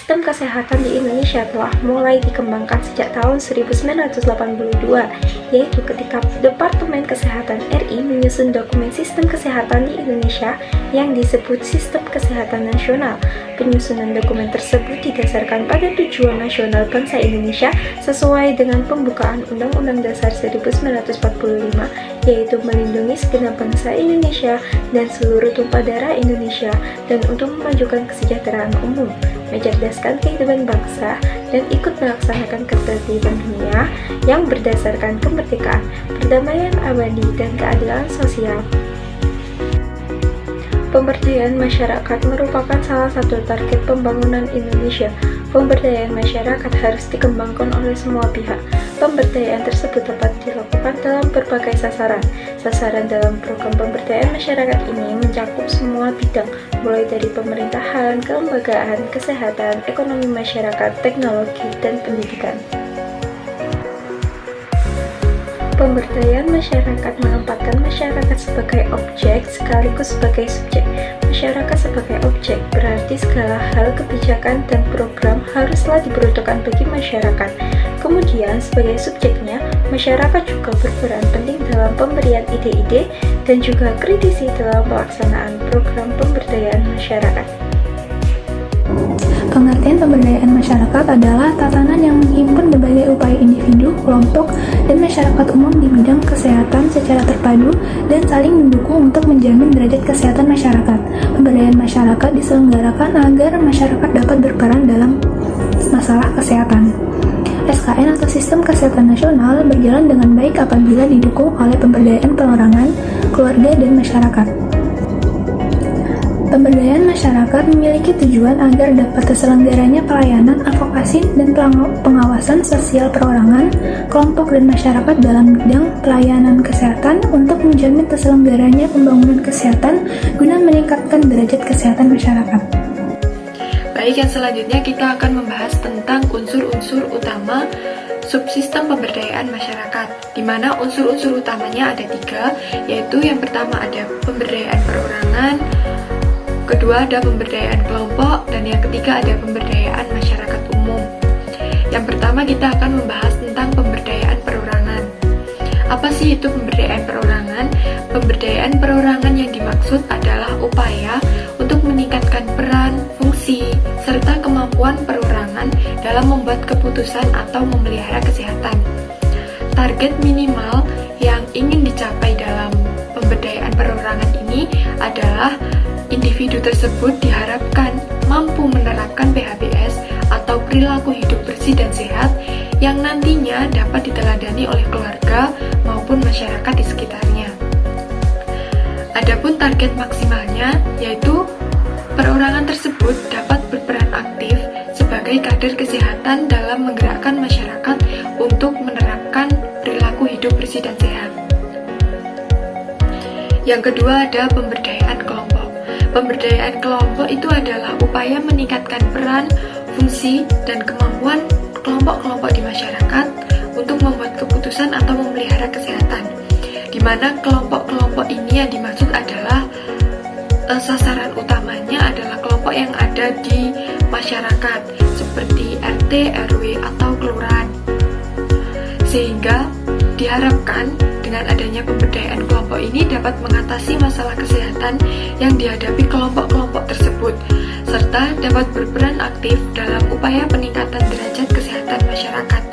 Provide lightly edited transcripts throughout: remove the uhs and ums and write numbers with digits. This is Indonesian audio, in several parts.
Sistem kesehatan di Indonesia telah mulai dikembangkan sejak tahun 1982, yaitu ketika Departemen Kesehatan RI menyusun dokumen sistem kesehatan di Indonesia yang disebut Sistem Kesehatan Nasional. Penyusunan dokumen tersebut didasarkan pada tujuan nasional bangsa Indonesia sesuai dengan pembukaan Undang-Undang Dasar 1945, yaitu melindungi segenap bangsa Indonesia dan seluruh tumpah darah Indonesia, dan untuk memajukan kesejahteraan umum, mencerdaskan kehidupan bangsa, dan ikut melaksanakan ketertiban dunia yang berdasarkan kemerdekaan, perdamaian abadi, dan keadilan sosial. Pemberdayaan masyarakat merupakan salah satu target pembangunan Indonesia. Pemberdayaan masyarakat harus dikembangkan oleh semua pihak. Pemberdayaan tersebut dapat dilakukan dalam berbagai sasaran. Sasaran dalam program pemberdayaan masyarakat ini mencakup semua bidang, mulai dari pemerintahan, kelembagaan, kesehatan, ekonomi masyarakat, teknologi, dan pendidikan. Pemberdayaan masyarakat menempatkan masyarakat sebagai objek sekaligus sebagai subjek. Masyarakat sebagai objek berarti segala hal, kebijakan, dan program haruslah diperuntukkan bagi masyarakat. Kemudian sebagai subjeknya, masyarakat juga berperan penting dalam pemberian ide-ide dan juga kritisi dalam pelaksanaan program pemberdayaan masyarakat. Pengertian pemberdayaan masyarakat adalah tatanan yang menghimpun berbagai upaya individu, kelompok, dan masyarakat umum di bidang kesehatan secara terpadu dan saling mendukung untuk menjamin derajat kesehatan masyarakat. Pemberdayaan masyarakat diselenggarakan agar masyarakat dapat berperan dalam masalah kesehatan. SKN atau Sistem Kesehatan Nasional berjalan dengan baik apabila didukung oleh pemberdayaan perorangan, keluarga, dan masyarakat. Pemberdayaan masyarakat memiliki tujuan agar dapat terselenggaranya pelayanan, advokasi, dan pengawasan sosial perorangan, kelompok, dan masyarakat dalam bidang pelayanan kesehatan untuk menjamin terselenggaranya pembangunan kesehatan guna meningkatkan derajat kesehatan masyarakat. Baik, yang selanjutnya kita akan membahas tentang unsur-unsur utama subsistem pemberdayaan masyarakat, di mana unsur-unsur utamanya ada 3, yaitu yang pertama ada pemberdayaan perorangan, kedua ada pemberdayaan kelompok, dan yang ketiga ada pemberdayaan masyarakat umum. Yang pertama kita akan membahas tentang pemberdayaan perorangan. Apa sih itu pemberdayaan perorangan? Pemberdayaan perorangan yang dimaksud adalah upaya untuk meningkatkan peran, fungsi, serta kemampuan perorangan dalam membuat keputusan atau memelihara kesehatan. Target minimal yang ingin dicapai dalam pemberdayaan perorangan ini adalah individu tersebut diharapkan mampu menerapkan PHBS atau perilaku hidup bersih dan sehat yang nantinya dapat diteladani oleh keluarga maupun masyarakat di sekitarnya. Adapun target maksimalnya yaitu perorangan tersebut dapat berperan aktif sebagai kader kesehatan dalam menggerakkan masyarakat untuk menerapkan perilaku hidup bersih dan sehat. Yang kedua ada pemberdayaan kelompok. Pemberdayaan kelompok itu adalah upaya meningkatkan peran, fungsi, dan kemampuan kelompok-kelompok di masyarakat untuk membuat keputusan atau memelihara kesehatan, di mana kelompok-kelompok ini yang dimaksud adalah sasaran utamanya adalah kelompok yang ada di masyarakat seperti RT, RW, atau kelurahan. Sehingga diharapkan dengan adanya pemberdayaan kelompok ini dapat mengatasi masalah kesehatan yang dihadapi kelompok-kelompok tersebut, serta dapat berperan aktif dalam upaya peningkatan derajat kesehatan masyarakat.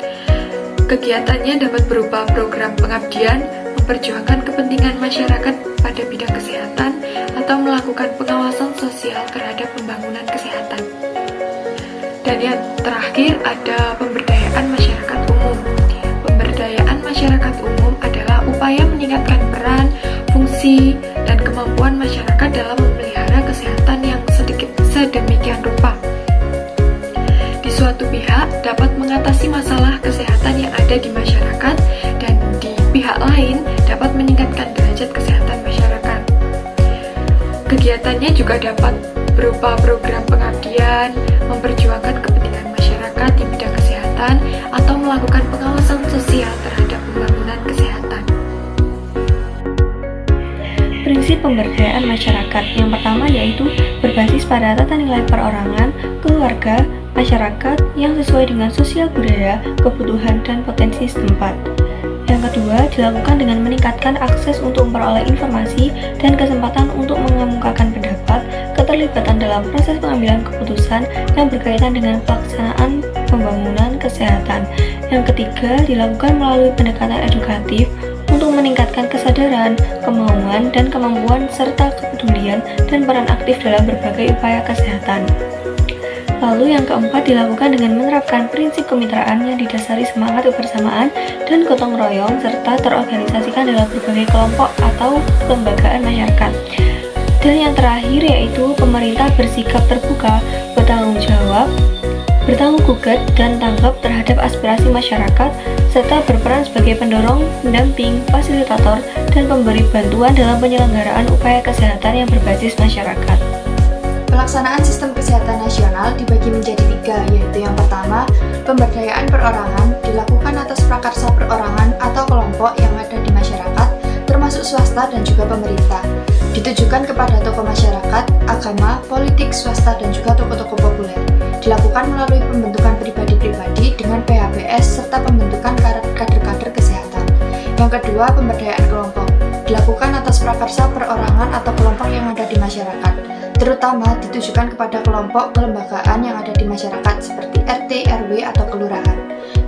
Kegiatannya dapat berupa program pengabdian, memperjuangkan kepentingan masyarakat pada bidang kesehatan, atau melakukan pengawasan sosial terhadap pembangunan kesehatan. Dan yang terakhir ada pemberdayaan masyarakat umum. Pemberdayaan masyarakat umum adalah upaya meningkatkan peran, fungsi, dan kemampuan masyarakat dalam memelihara kesehatan yang sedemikian rupa. Di suatu pihak dapat mengatasi masalah kesehatan yang ada di masyarakat, dan di pihak lain dapat meningkatkan derajat kesehatan masyarakat. Kegiatannya juga dapat berupa program pengabdian, memperjuangkan kepentingan masyarakat di bidang kesehatan, atau melakukan pengawasan sosial terhadap pembangunan kesehatan. prinsip pemberdayaan masyarakat. Yang pertama yaitu berbasis pada tata nilai perorangan, keluarga, masyarakat yang sesuai dengan sosial budaya, kebutuhan, dan potensi setempat. Yang kedua, dilakukan dengan meningkatkan akses untuk memperoleh informasi dan kesempatan untuk mengemukakan pendapat, keterlibatan dalam proses pengambilan keputusan yang berkaitan dengan pelaksanaan pembangunan kesehatan. Yang ketiga, dilakukan melalui pendekatan edukatif untuk meningkatkan kesadaran, kemauan, dan kemampuan serta kepedulian dan peran aktif dalam berbagai upaya kesehatan. Lalu yang keempat dilakukan dengan menerapkan prinsip kemitraan yang didasari semangat kebersamaan dan gotong royong serta terorganisasikan dalam berbagai kelompok atau kelembagaan masyarakat. Dan yang terakhir yaitu pemerintah bersikap terbuka, bertanggung jawab, bertanggung gugat dan tanggap terhadap aspirasi masyarakat serta berperan sebagai pendorong, pendamping, fasilitator, dan pemberi bantuan dalam penyelenggaraan upaya kesehatan yang berbasis masyarakat. Pelaksanaan sistem kesehatan nasional dibagi menjadi 3, yaitu yang pertama, pemberdayaan perorangan dilakukan atas prakarsa perorangan atau kelompok yang ada di masyarakat, termasuk swasta dan juga pemerintah. Ditujukan kepada tokoh masyarakat, agama, politik, swasta, dan juga tokoh-tokoh populer. Dilakukan melalui pembentukan pribadi-pribadi dengan PHBS serta pembentukan kader-kader kesehatan. Yang kedua, pemberdayaan kelompok dilakukan atas prakarsa perorangan atau kelompok yang ada di masyarakat, terutama ditujukan kepada kelompok kelembagaan yang ada di masyarakat seperti RT, RW, atau kelurahan.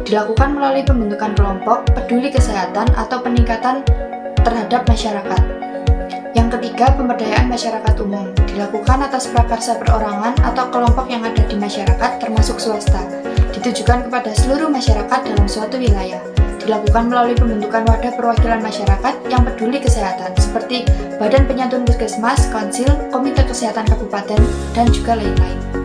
Dilakukan melalui pembentukan kelompok peduli kesehatan atau peningkatan terhadap masyarakat. Yang ketiga, pemberdayaan masyarakat umum dilakukan atas prakarsa perorangan atau kelompok yang ada di masyarakat termasuk swasta, ditujukan kepada seluruh masyarakat dalam suatu wilayah. Dilakukan melalui pembentukan wadah perwakilan masyarakat yang peduli kesehatan seperti Badan Penyantun Puskesmas, Konsil, Komite Kesehatan Kabupaten, dan juga lain-lain.